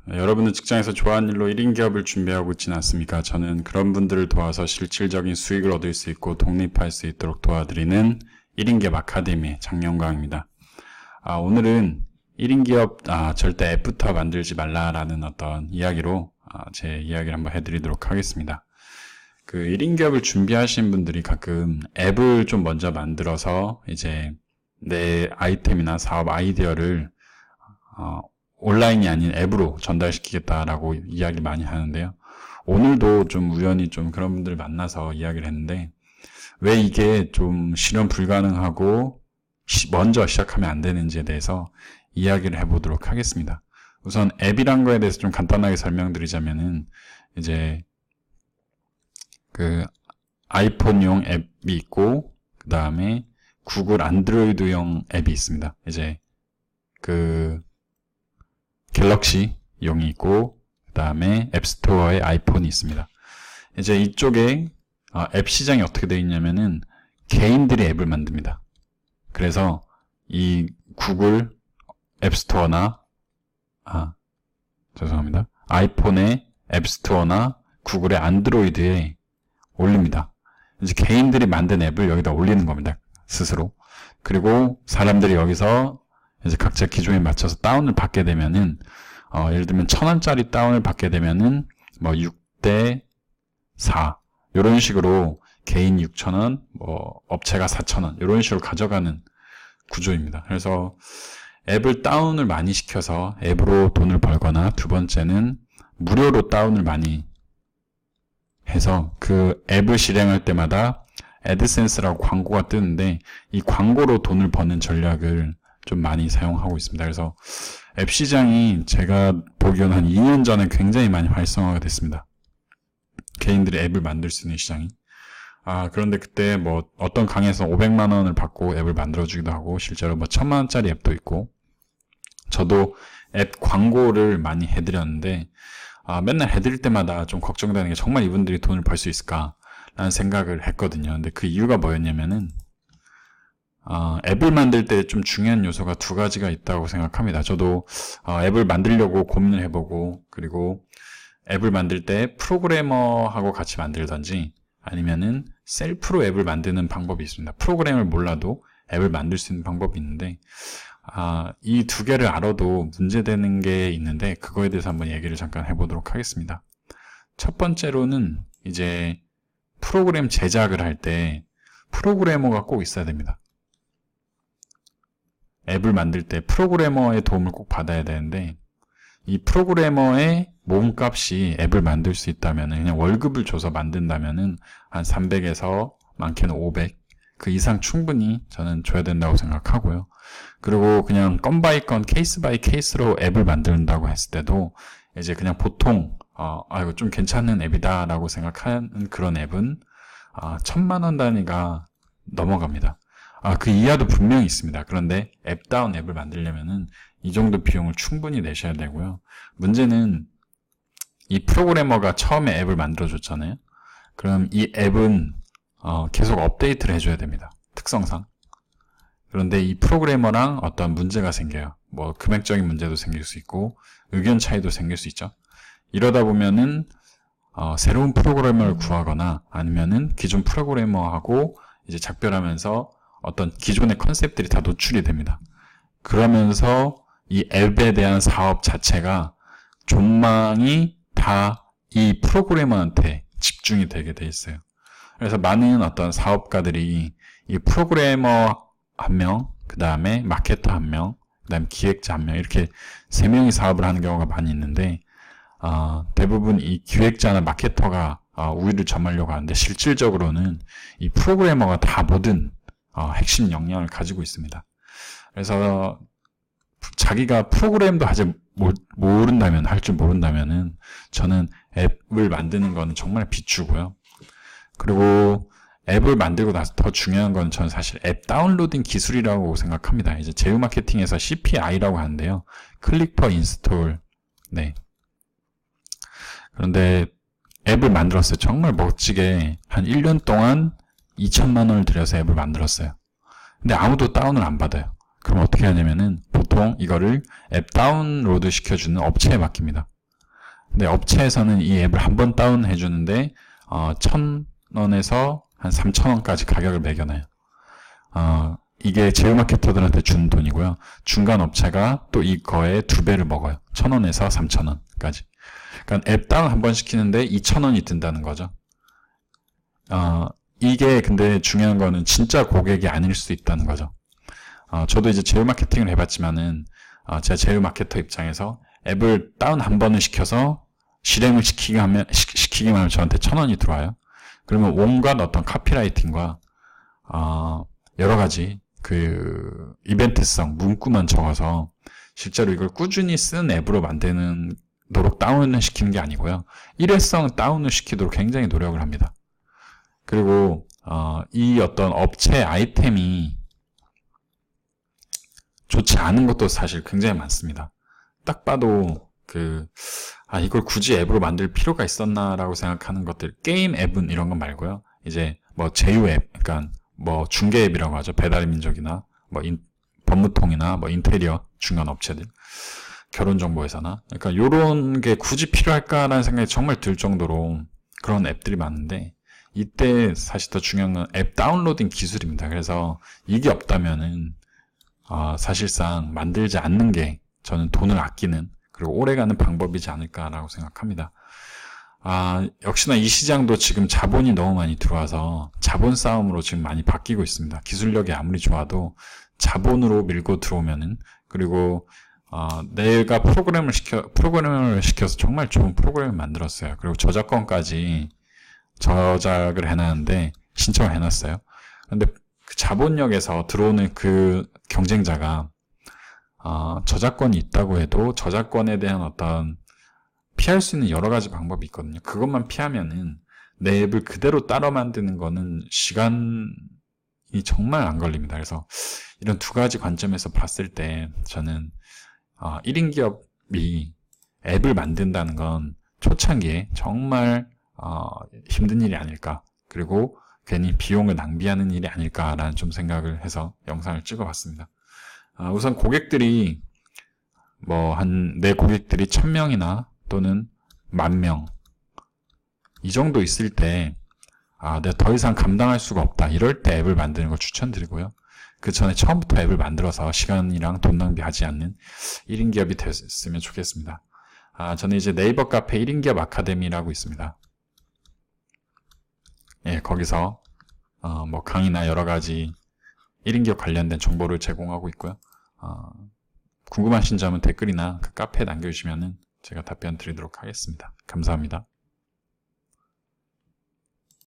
여러분은 직장에서 좋아하는 일로 1인 기업을 준비하고 있지는 않습니까? 저는 그런 분들을 도와서 실질적인 수익을 얻을 수 있고 독립할 수 있도록 도와드리는 1인 기업 아카데미 장영광입니다. 오늘은 1인 기업 절대 앱부터 만들지 말라라는 어떤 이야기로 제 이야기를 한번 해드리도록 하겠습니다. 그 1인 기업을 준비하신 분들이 가끔 앱을 좀 먼저 만들어서 이제 내 아이템이나 사업 아이디어를 온라인이 아닌 앱으로 전달시키겠다라고 이야기를 많이 하는데요. 오늘도 좀 우연히 좀 그런 분들을 만나서 이야기를 했는데 왜 이게 좀 실현 불가능하고 먼저 시작하면 안 되는지에 대해서 이야기를 해보도록 하겠습니다. 우선 앱이란 거에 대해서 좀 간단하게 설명드리자면은 이제 그 아이폰용 앱이 있고 그 다음에 구글 안드로이드용 앱이 있습니다. 이제 그 갤럭시용이 있고 그 다음에 앱스토어에 아이폰이 있습니다. 이제 이쪽에 앱 시장이 어떻게 되어 있냐면은 개인들이 앱을 만듭니다. 그래서 이 구글 앱스토어나 죄송합니다. 아이폰의 앱스토어나 구글의 안드로이드에 올립니다. 이제 개인들이 만든 앱을 여기다 올리는 겁니다. 스스로. 그리고 사람들이 여기서 이제 각자 기종에 맞춰서 다운을 받게 되면은 예를 들면 1,000원짜리 다운을 받게 되면은 뭐 6대 4 이런 식으로 개인 6,000원, 뭐 업체가 4,000원 이런 식으로 가져가는 구조입니다. 그래서 앱을 다운을 많이 시켜서 앱으로 돈을 벌거나 두 번째는 무료로 다운을 많이 해서 그 앱을 실행할 때마다 애드센스라고 광고가 뜨는데 이 광고로 돈을 버는 전략을 좀 많이 사용하고 있습니다. 그래서 앱 시장이 제가 보기에는 한 2년 전에 굉장히 많이 활성화가 됐습니다. 개인들이 앱을 만들 수 있는 시장이. 그런데 그때 뭐 어떤 강의에서 500만 원을 받고 앱을 만들어주기도 하고 실제로 뭐 1,000만 원짜리 앱도 있고 저도 앱 광고를 많이 해드렸는데 맨날 해드릴 때마다 좀 걱정되는 게 정말 이분들이 돈을 벌 수 있을까라는 생각을 했거든요. 근데 그 이유가 뭐였냐면은 앱을 만들 때 좀 중요한 요소가 두 가지가 있다고 생각합니다. 저도 앱을 만들려고 고민을 해보고 그리고 앱을 만들 때 프로그래머하고 같이 만들던지 아니면은 셀프로 앱을 만드는 방법이 있습니다. 프로그램을 몰라도 앱을 만들 수 있는 방법이 있는데 이 두 개를 알아도 문제되는 게 있는데 그거에 대해서 한번 얘기를 잠깐 해보도록 하겠습니다. 첫 번째로는 이제 프로그램 제작을 할 때 프로그래머가 꼭 있어야 됩니다. 앱을 만들 때 프로그래머의 도움을 꼭 받아야 되는데 이 프로그래머의 몸값이 앱을 만들 수 있다면 그냥 월급을 줘서 만든다면은 한 300에서 많게는 500 그 이상 충분히 저는 줘야 된다고 생각하고요. 그리고 그냥 건 바이 건 케이스 바이 케이스로 앱을 만든다고 했을 때도 이제 그냥 보통 이거 좀 괜찮은 앱이다 라고 생각하는 그런 앱은 1,000만 원 단위가 넘어갑니다. 그 이하도 분명히 있습니다. 그런데 앱다운 앱을 만들려면은 이 정도 비용을 충분히 내셔야 되고요. 문제는 이 프로그래머가 처음에 앱을 만들어줬잖아요. 그럼 이 앱은 계속 업데이트를 해줘야 됩니다. 특성상. 그런데 이 프로그래머랑 어떤 문제가 생겨요. 뭐 금액적인 문제도 생길 수 있고 의견 차이도 생길 수 있죠. 이러다 보면은 새로운 프로그래머를 구하거나 아니면은 기존 프로그래머하고 이제 작별하면서 어떤 기존의 컨셉들이 다 노출이 됩니다. 그러면서 이 앱에 대한 사업 자체가 존망이 다 이 프로그래머한테 집중이 되게 돼 있어요. 그래서 많은 어떤 사업가들이 이 프로그래머 1명, 그 다음에 마케터 1명, 그 다음에 기획자 1명 이렇게 3명이 사업을 하는 경우가 많이 있는데 대부분 이 기획자나 마케터가 우위를 점하려고 하는데 실질적으로는 이 프로그래머가 다 모든 핵심 역량을 가지고 있습니다. 그래서 자기가 프로그램도 아직 모른다면 할 줄 모른다면은 저는 앱을 만드는 거는 정말 비추고요. 그리고 앱을 만들고 나서 더 중요한 건 저는 사실 앱 다운로딩 기술이라고 생각합니다. 이제 제휴 마케팅에서 CPI라고 하는데요. 클릭 퍼 인스톨. 네. 그런데 앱을 만들었어요. 정말 멋지게 한 1년 동안 2,000만 원을 들여서 앱을 만들었어요. 근데 아무도 다운을 안 받아요. 그럼 어떻게 하냐면은 보통 이거를 앱 다운로드 시켜주는 업체에 맡깁니다. 근데 업체에서는 이 앱을 한 번 다운해 주는데 1,000원에서 한 3,000원까지 가격을 매겨놔요. 이게 제휴마케터들한테 주는 돈이고요. 중간 업체가 또 이거의 2배를 먹어요. 1,000원에서 3,000원까지. 그러니까 앱 다운 한 번 시키는데 2,000원이 든다는 거죠. 이게 근데 중요한 거는 진짜 고객이 아닐 수 있다는 거죠. 저도 이제 제휴 마케팅을 해봤지만은, 제가 제휴 마케터 입장에서 앱을 다운 한 번을 시켜서 실행을 시키기만 하면 저한테 1,000원이 들어와요. 그러면 온갖 어떤 카피라이팅과, 여러 가지 그 이벤트성 문구만 적어서 실제로 이걸 꾸준히 쓴 앱으로 만드도록 다운을 시키는 게 아니고요. 일회성 다운을 시키도록 굉장히 노력을 합니다. 그리고 이 어떤 업체 아이템이 좋지 않은 것도 사실 굉장히 많습니다. 딱 봐도 이걸 굳이 앱으로 만들 필요가 있었나라고 생각하는 것들, 게임 앱은 이런 건 말고요. 이제 뭐 제휴 앱, 그러니까 뭐 중개 앱이라고 하죠. 배달의 민족이나 뭐 법무통이나 뭐 인테리어 중간 업체들, 결혼정보회사나, 그러니까 요런 게 굳이 필요할까라는 생각이 정말 들 정도로 그런 앱들이 많은데, 이때 사실 더 중요한 건 앱 다운로딩 기술입니다. 그래서 이게 없다면은 사실상 만들지 않는 게 저는 돈을 아끼는, 그리고 오래가는 방법이지 않을까라고 생각합니다. 역시나 이 시장도 지금 자본이 너무 많이 들어와서 자본 싸움으로 지금 많이 바뀌고 있습니다. 기술력이 아무리 좋아도 자본으로 밀고 들어오면은, 그리고 내가 프로그램을 시켜서 정말 좋은 프로그램을 만들었어요. 그리고 저작권까지 저작을 해놨는데 신청을 해놨어요. 근데 그 자본력에서 들어오는 그 경쟁자가 저작권이 있다고 해도 저작권에 대한 어떤 피할 수 있는 여러 가지 방법이 있거든요. 그것만 피하면은 내 앱을 그대로 따라 만드는 거는 시간이 정말 안 걸립니다. 그래서 이런 두 가지 관점에서 봤을 때 저는 1인 기업이 앱을 만든다는 건 초창기에 정말 힘든 일이 아닐까, 그리고 괜히 비용을 낭비하는 일이 아닐까라는 좀 생각을 해서 영상을 찍어봤습니다. 우선 고객들이 내 고객들이 1,000명이나 또는 10,000명 이 정도 있을 때 내가 더 이상 감당할 수가 없다, 이럴 때 앱을 만드는 걸 추천드리고요. 그 전에 처음부터 앱을 만들어서 시간이랑 돈 낭비하지 않는 1인 기업이 됐으면 좋겠습니다. 저는 이제 네이버 카페 1인 기업 아카데미라고 있습니다. 예, 거기서 뭐 강의나 여러 가지 1인 기업 관련된 정보를 제공하고 있고요. 궁금하신 점은 댓글이나 그 카페에 남겨주시면 제가 답변 드리도록 하겠습니다. 감사합니다.